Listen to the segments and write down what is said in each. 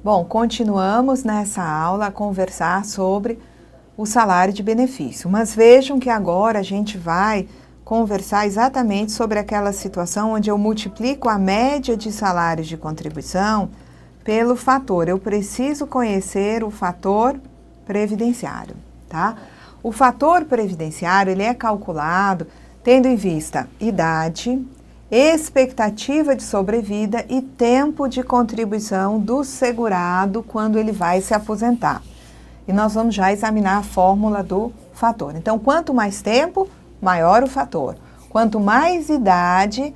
Bom, continuamos nessa aula a conversar sobre o salário de benefício, mas vejam que agora a gente vai conversar exatamente sobre aquela situação onde eu multiplico a média de salários de contribuição pelo fator. Eu preciso conhecer o fator previdenciário, tá? O fator previdenciário, ele é calculado tendo em vista idade, expectativa de sobrevida e tempo de contribuição do segurado quando ele vai se aposentar. E nós vamos já examinar a fórmula do fator. Então, quanto mais tempo, maior o fator. Quanto mais idade,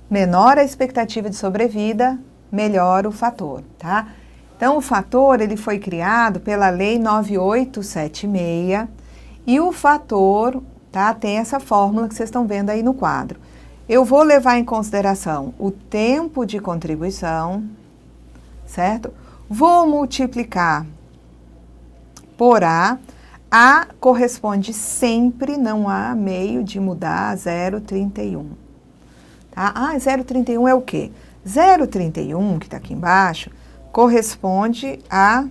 menor a expectativa de sobrevida, melhor o fator, tá? Então, o fator, ele foi criado pela Lei 9876 e o fator, tá, tem essa fórmula que vocês estão vendo aí no quadro. Eu vou levar em consideração o tempo de contribuição, certo? Vou multiplicar por A. A corresponde sempre, não há meio de mudar a 0,31. Tá? 0,31 é o quê? 0,31, que está aqui embaixo, corresponde a,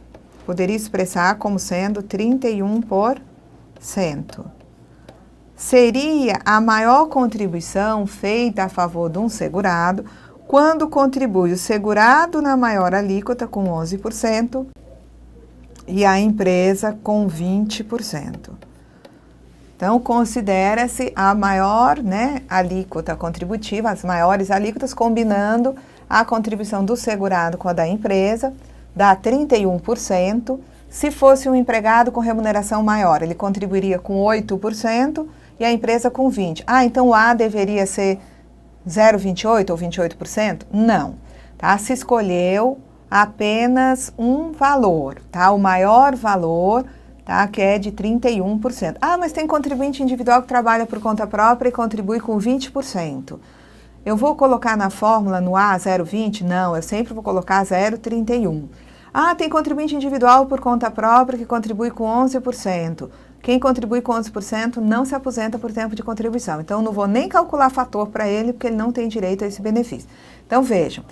poderia expressar como sendo 31%. Seria a maior contribuição feita a favor de um segurado quando contribui o segurado na maior alíquota com 11% e a empresa com 20%. Então, considera-se a maior, alíquota contributiva, as maiores alíquotas, combinando a contribuição do segurado com a da empresa, dá 31%. Se fosse um empregado com remuneração maior, ele contribuiria com 8%, e a empresa com 20%. Então o A deveria ser 0,28% ou 28%? Não. Tá? Se escolheu apenas um valor, tá? O maior valor, tá? Que é de 31%. Mas tem contribuinte individual que trabalha por conta própria e contribui com 20%. Eu vou colocar na fórmula no A 0,20? Não, eu sempre vou colocar 0,31%. Tem contribuinte individual por conta própria que contribui com 11%. Quem contribui com 11% não se aposenta por tempo de contribuição. Então, não vou nem calcular fator para ele, porque ele não tem direito a esse benefício. Então, vejam,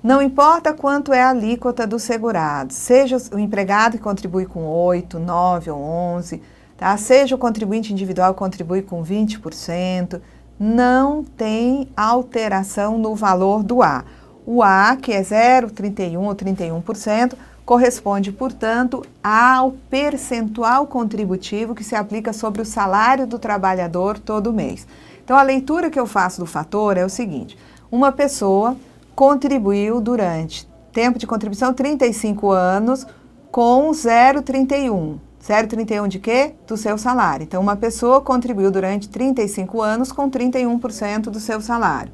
não importa quanto é a alíquota do segurado, seja o empregado que contribui com 8%, 9% ou 11%, tá? Seja o contribuinte individual que contribui com 20%, não tem alteração no valor do A. O A, que é 0,31% ou 31%, corresponde, portanto, ao percentual contributivo que se aplica sobre o salário do trabalhador todo mês. Então, a leitura que eu faço do fator é o seguinte: uma pessoa contribuiu durante tempo de contribuição 35 anos com 0,31. 0,31 de quê? Do seu salário. Então, uma pessoa contribuiu durante 35 anos com 31% do seu salário.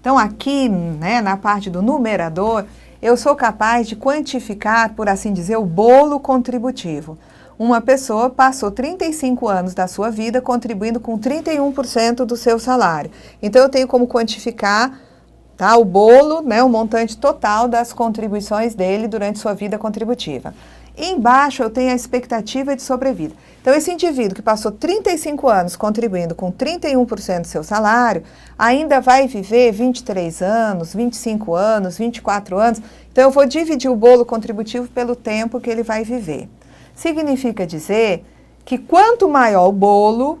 Então, aqui, na parte do numerador, eu sou capaz de quantificar, por assim dizer, o bolo contributivo. Uma pessoa passou 35 anos da sua vida contribuindo com 31% do seu salário. Então, eu tenho como quantificar, tá, o bolo, o montante total das contribuições dele durante sua vida contributiva. Embaixo, eu tenho a expectativa de sobrevida. Então, esse indivíduo que passou 35 anos contribuindo com 31% do seu salário, ainda vai viver 23 anos, 25 anos, 24 anos. Então, eu vou dividir o bolo contributivo pelo tempo que ele vai viver. Significa dizer que quanto maior o bolo,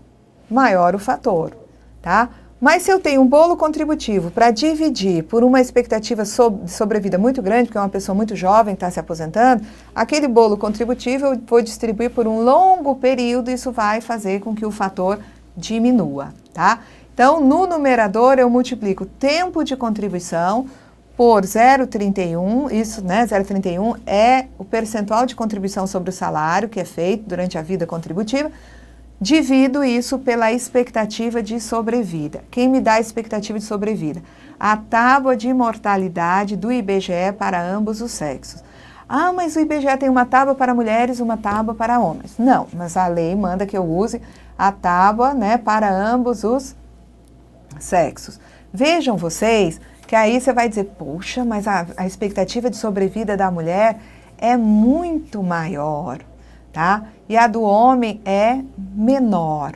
maior o fator, tá? Mas se eu tenho um bolo contributivo para dividir por uma expectativa de sobrevida muito grande, porque é uma pessoa muito jovem que está se aposentando, aquele bolo contributivo eu vou distribuir por um longo período, isso vai fazer com que o fator diminua, tá? Então, no numerador, eu multiplico o tempo de contribuição por 0,31, isso, 0,31 é o percentual de contribuição sobre o salário que é feito durante a vida contributiva. Divido isso pela expectativa de sobrevida. Quem me dá a expectativa de sobrevida? A tábua de mortalidade do IBGE para ambos os sexos. Mas o IBGE tem uma tábua para mulheres e uma tábua para homens. Não, mas a lei manda que eu use a tábua, para ambos os sexos. Vejam vocês que aí você vai dizer, poxa, mas a expectativa de sobrevida da mulher é muito maior, tá? E a do homem é menor.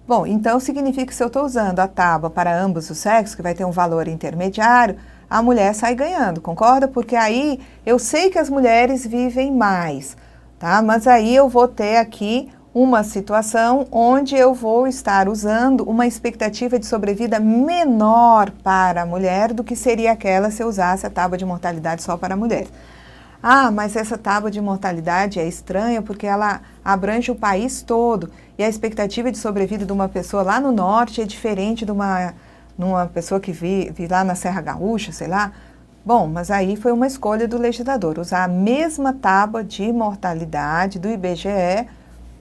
Bom, então significa que se eu estou usando a tábua para ambos os sexos, que vai ter um valor intermediário, a mulher sai ganhando, concorda? Porque aí eu sei que as mulheres vivem mais, tá? Mas aí eu vou ter aqui uma situação onde eu vou estar usando uma expectativa de sobrevida menor para a mulher do que seria aquela se eu usasse a tábua de mortalidade só para a mulher. Ah, mas essa tábua de mortalidade é estranha porque ela abrange o país todo e a expectativa de sobrevida de uma pessoa lá no norte é diferente de uma pessoa que vive lá na Serra Gaúcha, sei lá. Bom, mas aí foi uma escolha do legislador, usar a mesma tábua de mortalidade do IBGE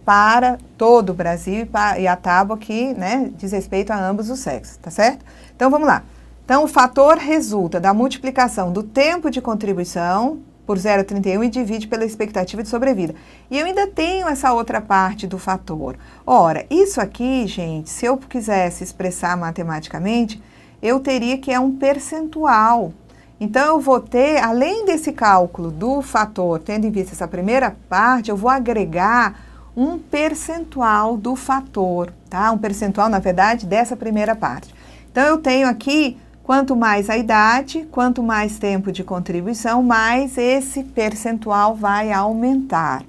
para todo o Brasil e a tábua que, né, diz respeito a ambos os sexos, tá certo? Então, vamos lá. Então, o fator resulta da multiplicação do tempo de contribuição por 0,31 e divide pela expectativa de sobrevida. E eu ainda tenho essa outra parte do fator. Ora, isso aqui, gente, se eu quisesse expressar matematicamente, eu teria que é um percentual. Então, eu vou ter, além desse cálculo do fator, tendo em vista essa primeira parte, eu vou agregar um percentual do fator, tá? Um percentual, na verdade, dessa primeira parte. Então, eu tenho aqui, quanto mais a idade, quanto mais tempo de contribuição, mais esse percentual vai aumentar.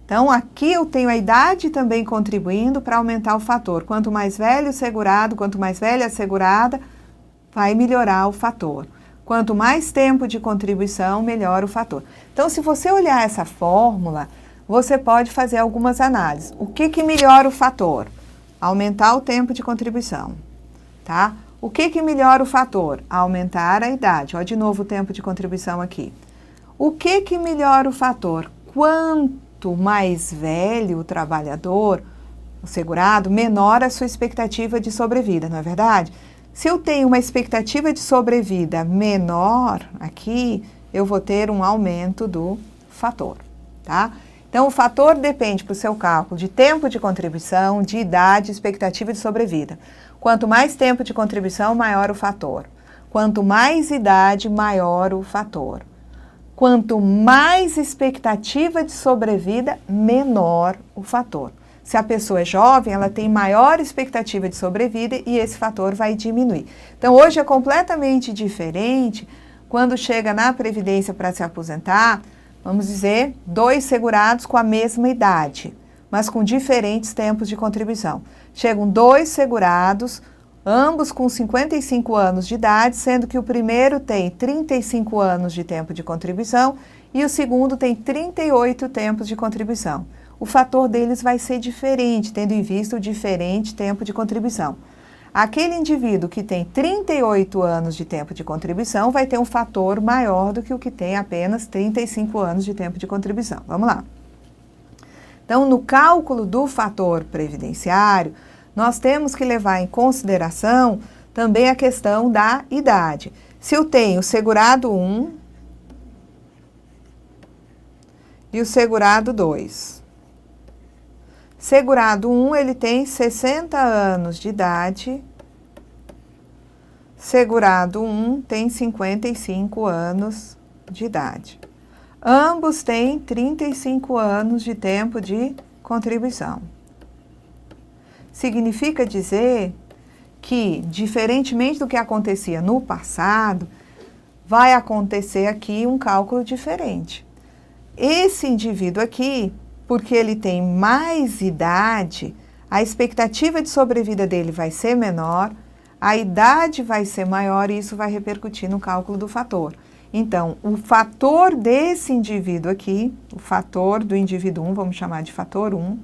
Então, aqui eu tenho a idade também contribuindo para aumentar o fator. Quanto mais velho o segurado, quanto mais velha a segurada, vai melhorar o fator. Quanto mais tempo de contribuição, melhora o fator. Então, se você olhar essa fórmula, você pode fazer algumas análises. O que melhora o fator? Aumentar o tempo de contribuição, tá? O que melhora o fator? Aumentar a idade. Ó, de novo o tempo de contribuição aqui. O que melhora o fator? Quanto mais velho o trabalhador, o segurado, menor a sua expectativa de sobrevida, não é verdade? Se eu tenho uma expectativa de sobrevida menor aqui, eu vou ter um aumento do fator, tá? Então, o fator depende para o seu cálculo de tempo de contribuição, de idade, expectativa de sobrevida. Quanto mais tempo de contribuição, maior o fator. Quanto mais idade, maior o fator. Quanto mais expectativa de sobrevida, menor o fator. Se a pessoa é jovem, ela tem maior expectativa de sobrevida e esse fator vai diminuir. Então, hoje é completamente diferente quando chega na Previdência para se aposentar, vamos dizer, 2 segurados com a mesma idade, mas com diferentes tempos de contribuição. Chegam 2 segurados, ambos com 55 anos de idade, sendo que o primeiro tem 35 anos de tempo de contribuição e o segundo tem 38 tempos de contribuição. O fator deles vai ser diferente, tendo em vista o diferente tempo de contribuição. Aquele indivíduo que tem 38 anos de tempo de contribuição vai ter um fator maior do que o que tem apenas 35 anos de tempo de contribuição. Vamos lá. Então, no cálculo do fator previdenciário, nós temos que levar em consideração também a questão da idade. Se eu tenho o segurado 1 e o segurado 2. Segurado 1, ele tem 60 anos de idade. Segurado 1 tem 55 anos de idade. Ambos têm 35 anos de tempo de contribuição. Significa dizer que, diferentemente do que acontecia no passado, vai acontecer aqui um cálculo diferente. Esse indivíduo aqui, porque ele tem mais idade, a expectativa de sobrevida dele vai ser menor, a idade vai ser maior e isso vai repercutir no cálculo do fator. Então, o fator desse indivíduo aqui, o fator do indivíduo 1, vamos chamar de fator 1,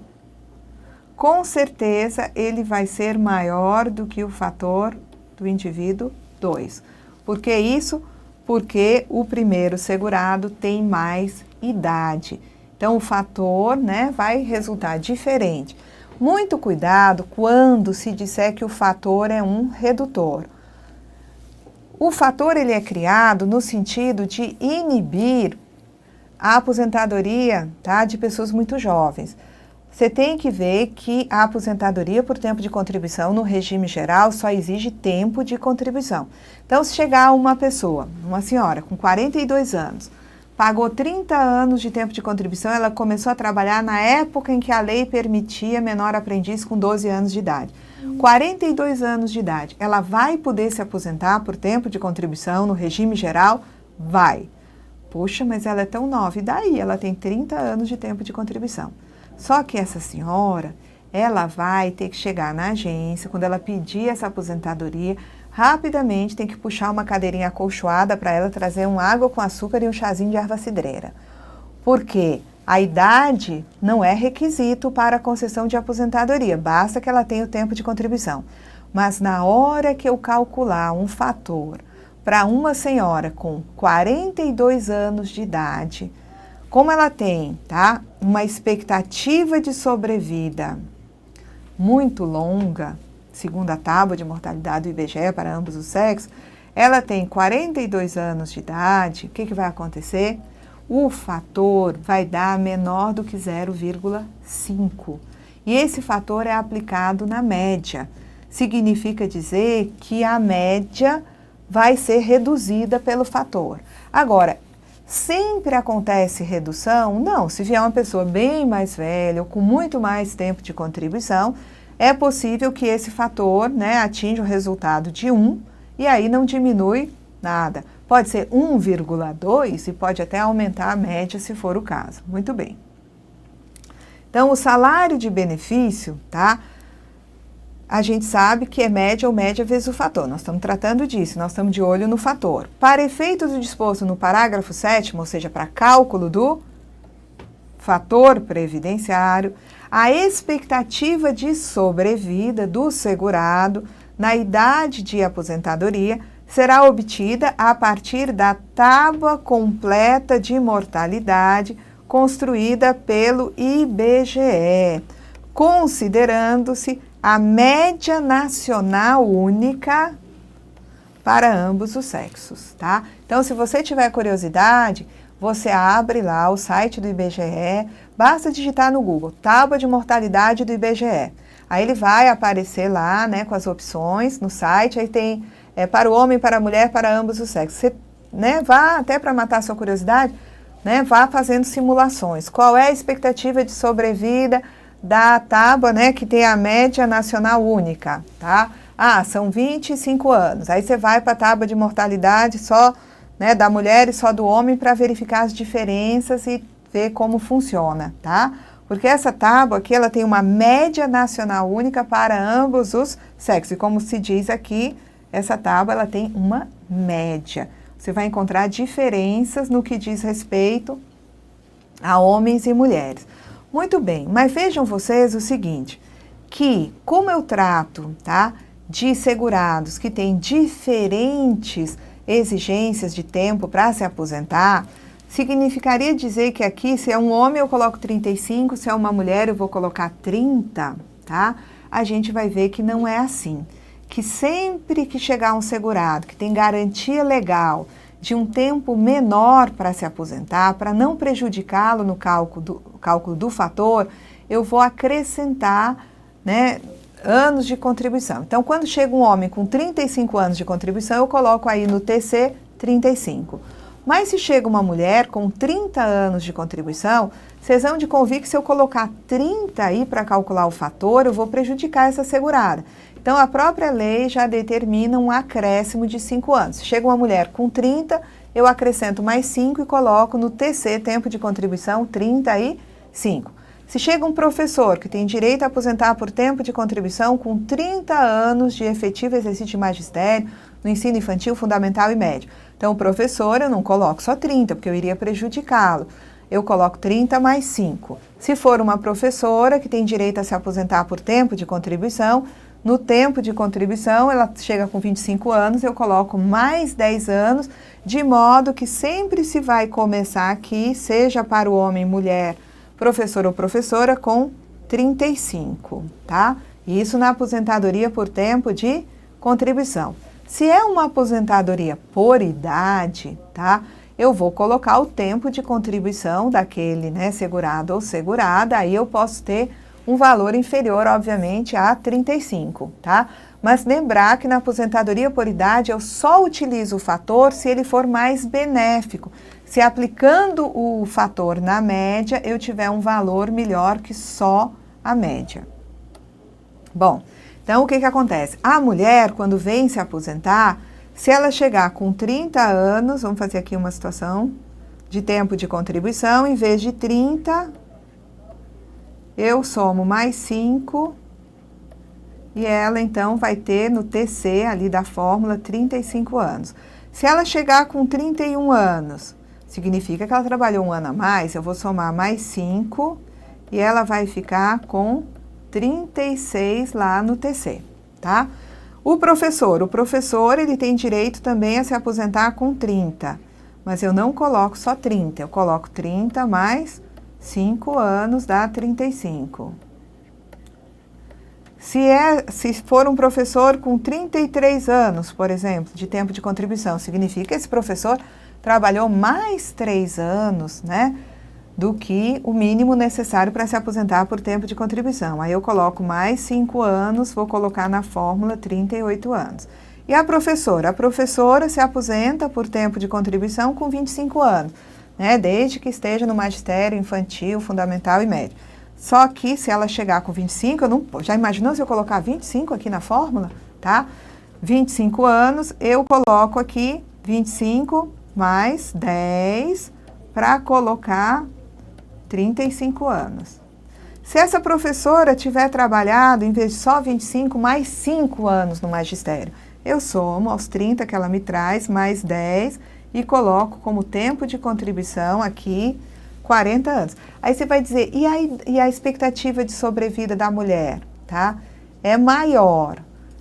com certeza ele vai ser maior do que o fator do indivíduo 2. Por que isso? Porque o primeiro segurado tem mais idade. Então, o fator, né, vai resultar diferente. Muito cuidado quando se disser que o fator é um redutor. O fator ele é criado no sentido de inibir a aposentadoria, tá, de pessoas muito jovens. Você tem que ver que a aposentadoria por tempo de contribuição no regime geral só exige tempo de contribuição. Então, se chegar uma pessoa, uma senhora com 42 anos, pagou 30 anos de tempo de contribuição, ela começou a trabalhar na época em que a lei permitia menor aprendiz com 12 anos de idade. 42 anos de idade, ela vai poder se aposentar por tempo de contribuição no regime geral? Vai. Poxa, mas ela é tão nova, e daí? Ela tem 30 anos de tempo de contribuição. Só que essa senhora, ela vai ter que chegar na agência, quando ela pedir essa aposentadoria, rapidamente tem que puxar uma cadeirinha acolchoada para ela trazer uma água com açúcar e um chazinho de erva cidreira. Por quê? A idade não é requisito para a concessão de aposentadoria, basta que ela tenha o tempo de contribuição. Mas na hora que eu calcular um fator para uma senhora com 42 anos de idade, como ela tem, tá, uma expectativa de sobrevida muito longa, segundo a tábua de mortalidade do IBGE para ambos os sexos, ela tem 42 anos de idade, o que vai acontecer? O fator vai dar menor do que 0,5. E esse fator é aplicado na média. Significa dizer que a média vai ser reduzida pelo fator. Agora, sempre acontece redução? Não, se vier uma pessoa bem mais velha ou com muito mais tempo de contribuição, é possível que esse fator, né, atinja o resultado de 1 e aí não diminui nada. Pode ser 1,2 e pode até aumentar a média se for o caso. Muito bem. Então, o salário de benefício, tá? A gente sabe que é média ou média vezes o fator. Nós estamos tratando disso, nós estamos de olho no fator. Para efeitos do disposto no parágrafo 7º, ou seja, para cálculo do fator previdenciário, a expectativa de sobrevida do segurado na idade de aposentadoria será obtida a partir da tábua completa de mortalidade construída pelo IBGE, considerando-se a média nacional única para ambos os sexos, tá? Então, se você tiver curiosidade, você abre lá o site do IBGE, basta digitar no Google, tábua de mortalidade do IBGE. Aí ele vai aparecer lá, né, com as opções no site, aí tem para o homem, para a mulher, para ambos os sexos. Você, né, vá até para matar a sua curiosidade, né, vá fazendo simulações. Qual é a expectativa de sobrevida da tábua, né, que tem a média nacional única, tá? Ah, são 25 anos. Aí você vai para a tábua de mortalidade só, né, da mulher e só do homem para verificar as diferenças e ver como funciona, tá? Porque essa tábua aqui, ela tem uma média nacional única para ambos os sexos. E como se diz aqui, essa tábua, ela tem uma média. Você vai encontrar diferenças no que diz respeito a homens e mulheres. Muito bem, mas vejam vocês o seguinte, que como eu trato, tá, de segurados que têm diferentes exigências de tempo para se aposentar, significaria dizer que aqui, se é um homem, eu coloco 35, se é uma mulher, eu vou colocar 30, tá? A gente vai ver que não é assim. Que sempre que chegar um segurado que tem garantia legal de um tempo menor para se aposentar, para não prejudicá-lo no cálculo do fator, eu vou acrescentar, né, anos de contribuição. Então, quando chega um homem com 35 anos de contribuição, eu coloco aí no TC 35. Mas se chega uma mulher com 30 anos de contribuição, vocês vão de convir que se eu colocar 30 aí para calcular o fator, eu vou prejudicar essa segurada. Então, a própria lei já determina um acréscimo de 5 anos. Se chega uma mulher com 30, eu acrescento mais 5 e coloco no TC, tempo de contribuição, 35. Se chega um professor que tem direito a aposentar por tempo de contribuição com 30 anos de efetivo exercício de magistério no ensino infantil, fundamental e médio. Então, o professor eu não coloco só 30, porque eu iria prejudicá-lo. Eu coloco 30 mais 5. Se for uma professora que tem direito a se aposentar por tempo de contribuição, no tempo de contribuição, ela chega com 25 anos, eu coloco mais 10 anos, de modo que sempre se vai começar aqui, seja para o homem, mulher, professor ou professora, com 35, tá? Isso na aposentadoria por tempo de contribuição. Se é uma aposentadoria por idade, tá? Eu vou colocar o tempo de contribuição daquele, né, segurado ou segurada, aí eu posso ter um valor inferior, obviamente, a 35, tá? Mas lembrar que na aposentadoria por idade eu só utilizo o fator se ele for mais benéfico. se aplicando o fator na média, eu tiver um valor melhor que só a média. Bom, então o que acontece? A mulher, quando vem se aposentar, se ela chegar com 30 anos, vamos fazer aqui uma situação de tempo de contribuição, em vez de 30, eu somo mais 5, e ela então vai ter no TC ali da fórmula 35 anos. Se ela chegar com 31 anos, significa que ela trabalhou um ano a mais, eu vou somar mais 5 e ela vai ficar com 36 lá no TC, tá? O professor ele tem direito também a se aposentar com 30, mas eu não coloco só 30, eu coloco 30 mais 5 anos dá 35. Se for um professor com 33 anos, por exemplo, de tempo de contribuição, significa que esse professor trabalhou mais 3 anos, né, do que o mínimo necessário para se aposentar por tempo de contribuição. Aí eu coloco mais 5 anos, vou colocar na fórmula 38 anos. E a professora se aposenta por tempo de contribuição com 25 anos, né, desde que esteja no magistério infantil, fundamental e médio. Só que se ela chegar com 25, eu não, já imaginou se eu colocar 25 aqui na fórmula, tá? 25 anos, eu coloco aqui 25 mais 10 para colocar 35 anos. Se essa professora tiver trabalhado, em vez de só 25, mais 5 anos no magistério, eu somo aos 30 que ela me traz, mais 10 e coloco como tempo de contribuição aqui 40 anos. Aí você vai dizer, e a expectativa de sobrevida da mulher, tá? É maior.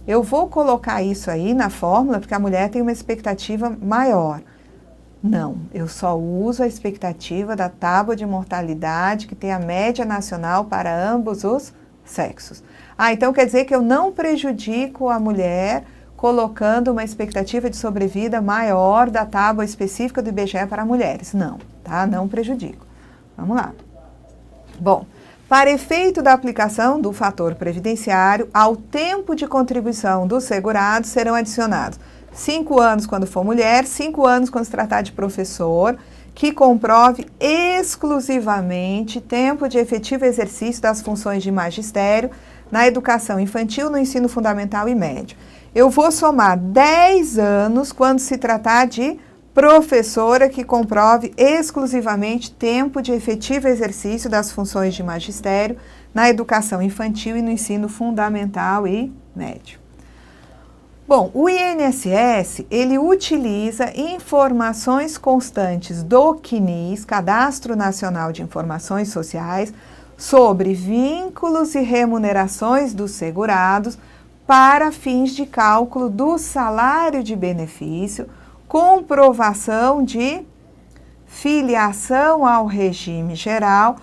Eu vou colocar isso aí na fórmula, porque a mulher tem uma expectativa maior. Não, eu só uso a expectativa da tábua de mortalidade, que tem a média nacional para ambos os sexos. Então quer dizer que eu não prejudico a mulher colocando uma expectativa de sobrevida maior da tábua específica do IBGE para mulheres. Não, tá? Não prejudico. Vamos lá. Bom, para efeito da aplicação do fator previdenciário, ao tempo de contribuição do segurado serão adicionados 5 anos quando for mulher, 5 anos quando se tratar de professor, que comprove exclusivamente tempo de efetivo exercício das funções de magistério na educação infantil, no ensino fundamental e médio. Eu vou somar 10 anos quando se tratar de professora que comprove exclusivamente tempo de efetivo exercício das funções de magistério na educação infantil e no ensino fundamental e médio. Bom, o INSS, ele utiliza informações constantes do CNIS, Cadastro Nacional de Informações Sociais, sobre vínculos e remunerações dos segurados para fins de cálculo do salário de benefício, comprovação de filiação ao regime geral,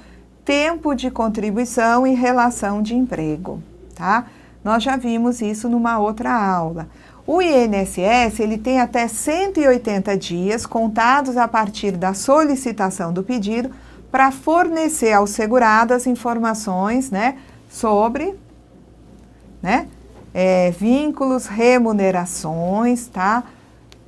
tempo de contribuição e relação de emprego, tá? Nós já vimos isso numa outra aula. O INSS, ele tem até 180 dias, contados a partir da solicitação do pedido, para fornecer ao segurado as informações, né, sobre, né, vínculos, remunerações, tá,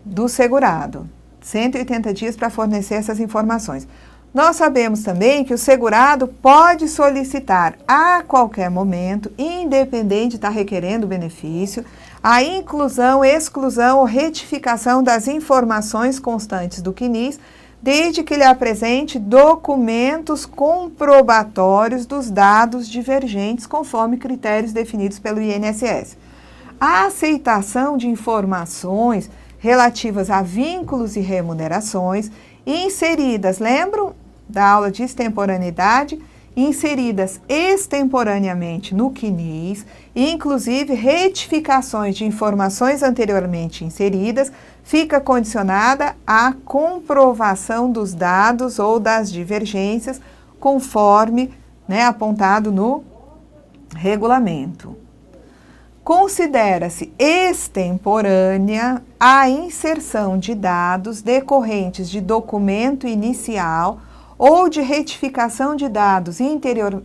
do segurado. 180 dias para fornecer essas informações. Nós sabemos também que o segurado pode solicitar a qualquer momento, independente de estar requerendo o benefício, a inclusão, exclusão ou retificação das informações constantes do CNIS, desde que ele apresente documentos comprobatórios dos dados divergentes conforme critérios definidos pelo INSS. A aceitação de informações relativas a vínculos e remunerações inseridas, lembram da aula de extemporaneidade? Inseridas extemporaneamente no CNIS, e inclusive retificações de informações anteriormente inseridas, fica condicionada à comprovação dos dados ou das divergências, conforme, né, apontado no regulamento. Considera-se extemporânea a inserção de dados decorrentes de documento inicial ou de retificação de dados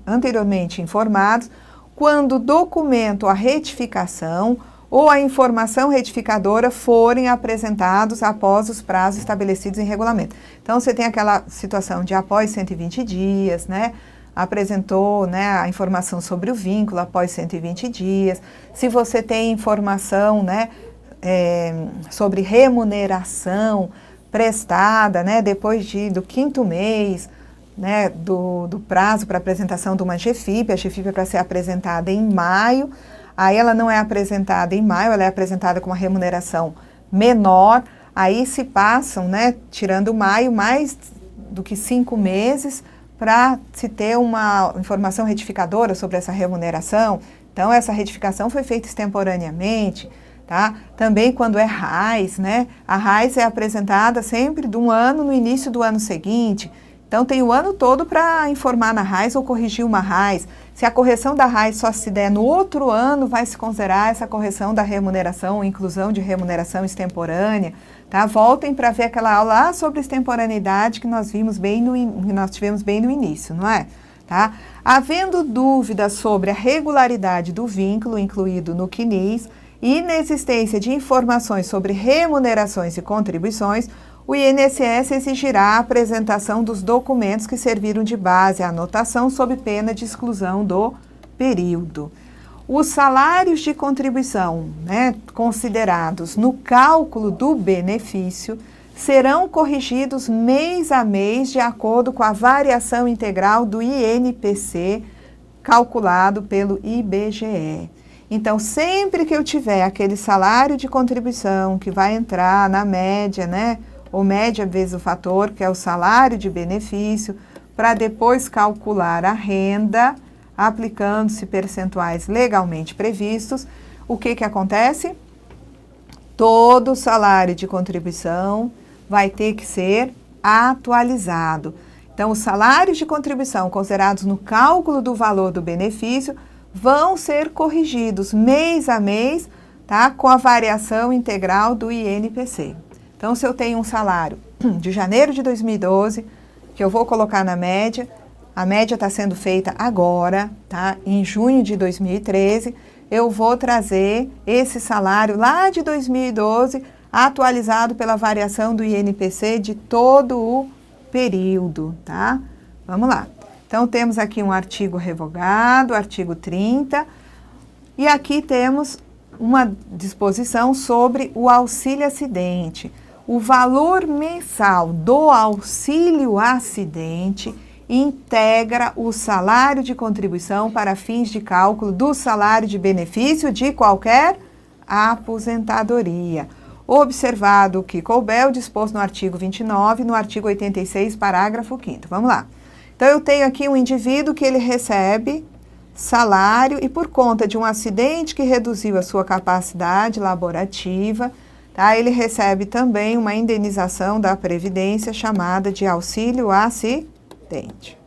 anteriormente informados, quando o documento, a retificação ou a informação retificadora forem apresentados após os prazos estabelecidos em regulamento. Então, você tem aquela situação de após 120 dias, né? Apresentou, né, a informação sobre o vínculo após 120 dias. Se você tem informação, né, sobre remuneração prestada, né, depois do 5º mês, né, do prazo para apresentação de uma GFIP, a GFIP é para ser apresentada em maio, aí ela não é apresentada em maio, ela é apresentada com uma remuneração menor, aí se passam, né, tirando maio, mais do que 5 meses, para se ter uma informação retificadora sobre essa remuneração. Então, essa retificação foi feita extemporaneamente, tá? Também quando é RAIS, né? A RAIS é apresentada sempre de um ano no início do ano seguinte. Então, tem o ano todo para informar na RAIS ou corrigir uma RAIS. Se a correção da RAIS só se der no outro ano, vai se considerar essa correção da remuneração, inclusão de remuneração extemporânea. Tá? Voltem para ver aquela aula lá sobre extemporaneidade que nós tivemos bem no início, não é? Tá? Havendo dúvidas sobre a regularidade do vínculo incluído no CNIS e inexistência de informações sobre remunerações e contribuições, o INSS exigirá a apresentação dos documentos que serviram de base à anotação sob pena de exclusão do período. Os salários de contribuição, né, considerados no cálculo do benefício serão corrigidos mês a mês de acordo com a variação integral do INPC calculado pelo IBGE. Então, sempre que eu tiver aquele salário de contribuição que vai entrar na média, né, ou média vezes o fator, que é o salário de benefício, para depois calcular a renda, aplicando-se percentuais legalmente previstos, o que acontece? Todo salário de contribuição vai ter que ser atualizado. Então, os salários de contribuição considerados no cálculo do valor do benefício vão ser corrigidos mês a mês, tá? Com a variação integral do INPC. Então, se eu tenho um salário de janeiro de 2012, que eu vou colocar na média, a média está sendo feita agora, tá? Em junho de 2013, eu vou trazer esse salário lá de 2012, atualizado pela variação do INPC de todo o período, tá? Vamos lá. Então, temos aqui um artigo revogado, artigo 30, e aqui temos uma disposição sobre o auxílio acidente. O valor mensal do auxílio acidente integra o salário de contribuição para fins de cálculo do salário de benefício de qualquer aposentadoria. Observado o que couber, o disposto no artigo 29 e no artigo 86, parágrafo 5º. Vamos lá. Então, eu tenho aqui um indivíduo que ele recebe salário e por conta de um acidente que reduziu a sua capacidade laborativa, tá? Ele recebe também uma indenização da Previdência chamada de auxílio acidente.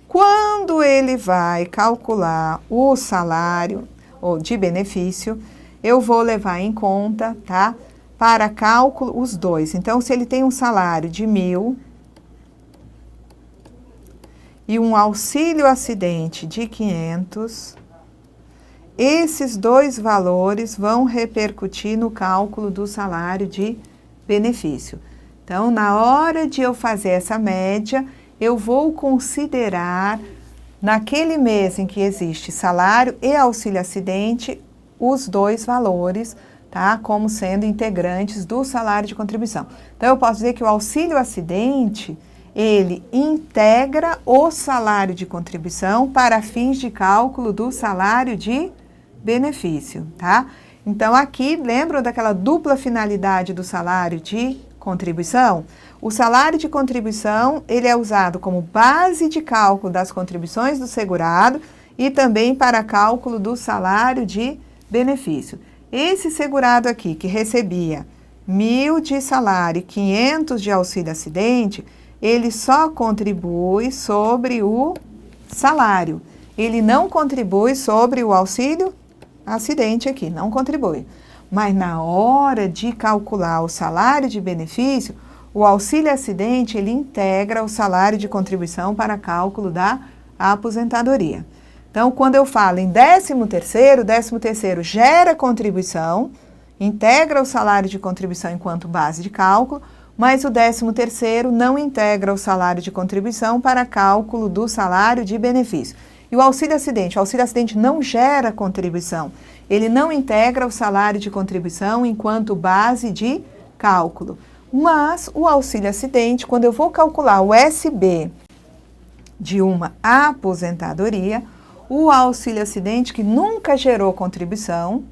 Quando ele vai calcular o salário ou de benefício, eu vou levar em conta, tá? Para cálculo os dois. Então, se ele tem um salário de 1.000 e um auxílio acidente de 500, esses dois valores vão repercutir no cálculo do salário de benefício. Então, na hora de eu fazer essa média, eu vou considerar, naquele mês em que existe salário e auxílio acidente, os dois valores, tá? Como sendo integrantes do salário de contribuição. Então, eu posso dizer que o auxílio acidente, ele integra o salário de contribuição para fins de cálculo do salário de benefício, tá? Então, aqui, lembram daquela dupla finalidade do salário de contribuição? O salário de contribuição, ele é usado como base de cálculo das contribuições do segurado e também para cálculo do salário de benefício. Esse segurado aqui, que recebia 1.000 de salário e 500 de auxílio acidente, ele só contribui sobre o salário. Ele não contribui sobre o auxílio acidente aqui, não contribui. Mas na hora de calcular o salário de benefício, o auxílio acidente, ele integra o salário de contribuição para cálculo da aposentadoria. Então, quando eu falo em 13º, 13º gera contribuição, integra o salário de contribuição enquanto base de cálculo, mas o 13º não integra o salário de contribuição para cálculo do salário de benefício. E o auxílio acidente não gera contribuição, ele não integra o salário de contribuição enquanto base de cálculo. Mas o auxílio acidente, quando eu vou calcular o SB de uma aposentadoria, o auxílio acidente que nunca gerou contribuição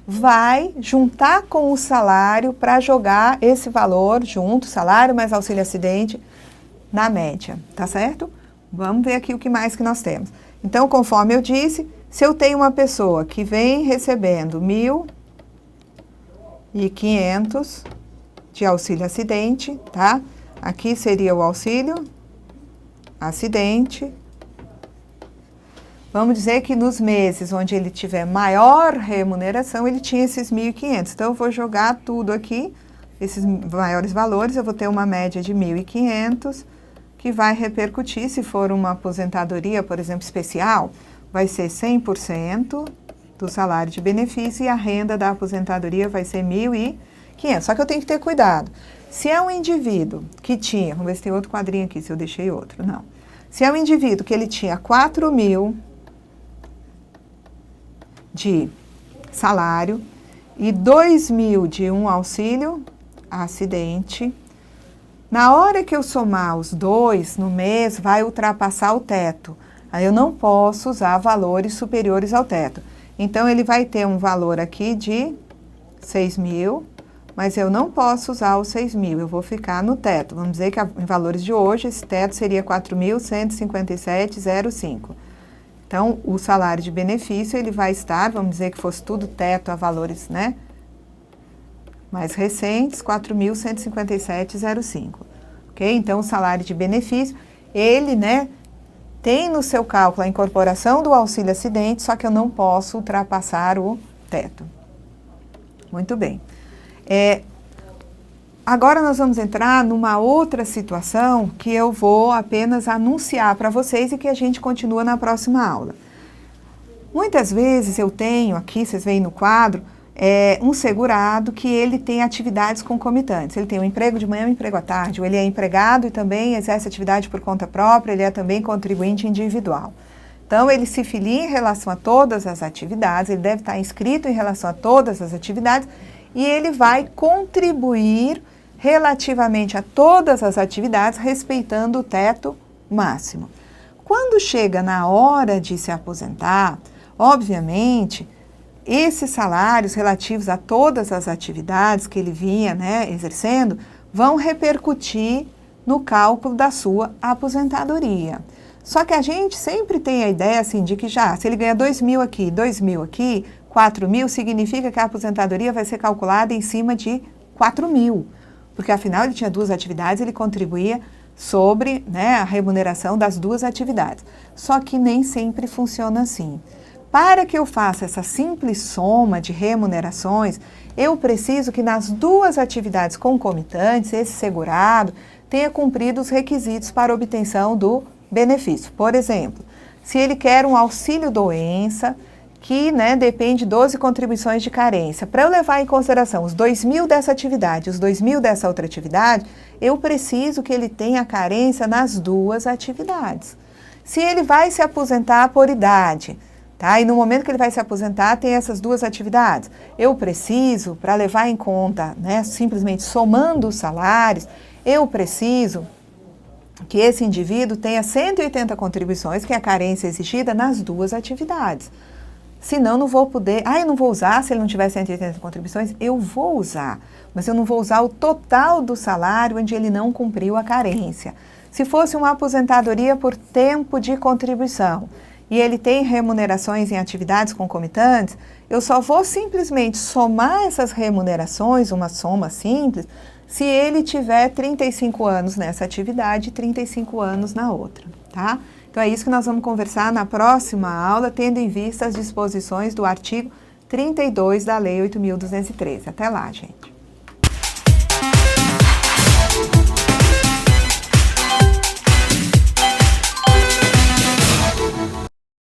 vai juntar com o salário para jogar esse valor junto, salário mais auxílio acidente, na média, tá certo? Vamos ver aqui o que mais que nós temos. Então, conforme eu disse, se eu tenho uma pessoa que vem recebendo 1.500 de auxílio acidente, tá? Aqui seria o auxílio acidente. Vamos dizer que nos meses onde ele tiver maior remuneração, ele tinha esses 1.500. Então, eu vou jogar tudo aqui, esses maiores valores, eu vou ter uma média de 1.500, que vai repercutir, se for uma aposentadoria, por exemplo, especial, vai ser 100% do salário de benefício e a renda da aposentadoria vai ser 1.500. Só que eu tenho que ter cuidado. Se é um indivíduo que tinha, vamos ver se tem outro quadrinho aqui, se eu deixei outro, não. Se é um indivíduo que ele tinha 4.000 de salário e 2.000 de um auxílio acidente, na hora que eu somar os dois no mês, vai ultrapassar o teto. Aí eu não posso usar valores superiores ao teto. Então, ele vai ter um valor aqui de 6.000, mas eu não posso usar os 6.000, eu vou ficar no teto. Vamos dizer que em valores de hoje, esse teto seria 4.157,05. Então, o salário de benefício, ele vai estar, vamos dizer que fosse tudo teto a valores, né? Mais recentes, 4.157,05. Ok? Então, o salário de benefício, ele, né, tem no seu cálculo a incorporação do auxílio acidente, só que eu não posso ultrapassar o teto. Muito bem. Agora nós vamos entrar numa outra situação que eu vou apenas anunciar para vocês e que a gente continua na próxima aula. Muitas vezes eu tenho aqui, vocês veem no quadro, um segurado que ele tem atividades concomitantes. Ele tem um emprego de manhã e um emprego à tarde, ou ele é empregado e também exerce atividade por conta própria, ele é também contribuinte individual. Então, ele se filia em relação a todas as atividades, ele deve estar inscrito em relação a todas as atividades e ele vai contribuir relativamente a todas as atividades, respeitando o teto máximo. Quando chega na hora de se aposentar, obviamente, esses salários relativos a todas as atividades que ele vinha, né, exercendo, vão repercutir no cálculo da sua aposentadoria. Só que a gente sempre tem a ideia assim, de que se ele ganha 2.000 aqui, 2.000 aqui, 4.000, significa que a aposentadoria vai ser calculada em cima de 4.000. Porque afinal ele tinha duas atividades, ele contribuía sobre, né, a remuneração das duas atividades. Só que nem sempre funciona assim. Para que eu faça essa simples soma de remunerações, eu preciso que nas duas atividades concomitantes, esse segurado tenha cumprido os requisitos para obtenção do benefício. Por exemplo, se ele quer um auxílio-doença, que, né, depende de 12 contribuições de carência. Para eu levar em consideração os 2.000 dessa atividade e os 2.000 dessa outra atividade, eu preciso que ele tenha carência nas duas atividades. Se ele vai se aposentar por idade, tá? E no momento que ele vai se aposentar, tem essas duas atividades. Eu preciso, para levar em conta, né, simplesmente somando os salários, eu preciso que esse indivíduo tenha 180 contribuições, que é a carência exigida nas duas atividades. Senão, não vou poder... eu não vou usar, se ele não tiver 180 contribuições, eu vou usar. Mas eu não vou usar o total do salário onde ele não cumpriu a carência. Se fosse uma aposentadoria por tempo de contribuição e ele tem remunerações em atividades concomitantes, eu só vou simplesmente somar essas remunerações, uma soma simples, se ele tiver 35 anos nessa atividade e 35 anos na outra, tá? Então, é isso que nós vamos conversar na próxima aula, tendo em vista as disposições do artigo 32 da Lei 8.213. Até lá, gente!